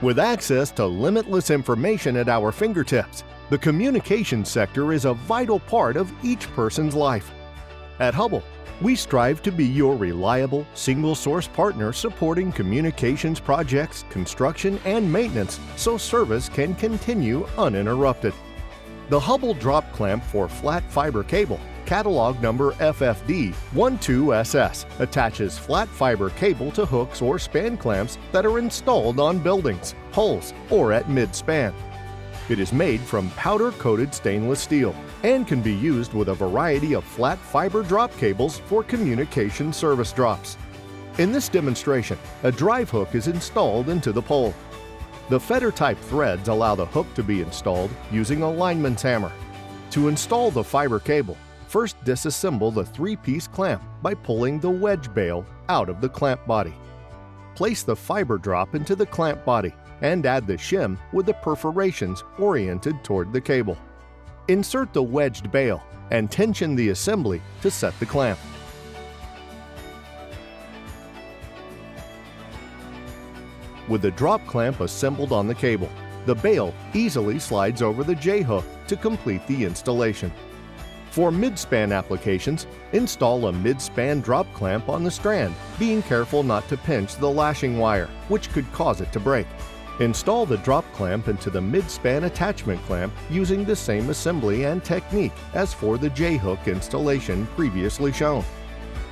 With access to limitless information at our fingertips, the communications sector is a vital part of each person's life. At Hubbell, we strive to be your reliable, single-source partner supporting communications projects, construction, and maintenance so service can continue uninterrupted. The Hubbell drop clamp for flat fiber cable, catalog number FFD12SS, attaches flat fiber cable to hooks or span clamps that are installed on buildings, hulls, or at mid-span. It is made from powder-coated stainless steel and can be used with a variety of flat fiber drop cables for communication service drops. In this demonstration, a drive hook is installed into the pole. The fetter-type threads allow the hook to be installed using a lineman's hammer. To install the fiber cable, first disassemble the 3-piece clamp by pulling the wedge bail out of the clamp body. Place the fiber drop into the clamp body and add the shim with the perforations oriented toward the cable. Insert the wedged bail and tension the assembly to set the clamp. With the drop clamp assembled on the cable, the bail easily slides over the J-hook to complete the installation. For mid-span applications, install a mid-span drop clamp on the strand, being careful not to pinch the lashing wire, which could cause it to break. Install the drop clamp into the mid-span attachment clamp using the same assembly and technique as for the J-hook installation previously shown.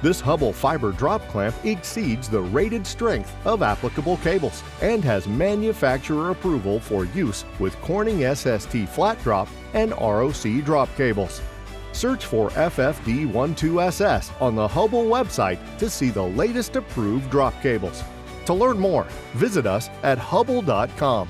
This Hubbell fiber drop clamp exceeds the rated strength of applicable cables and has manufacturer approval for use with Corning SST flat drop and ROC drop cables. Search for FFD12SS on the Hubbell website to see the latest approved drop cables. To learn more, visit us at hubbell.com.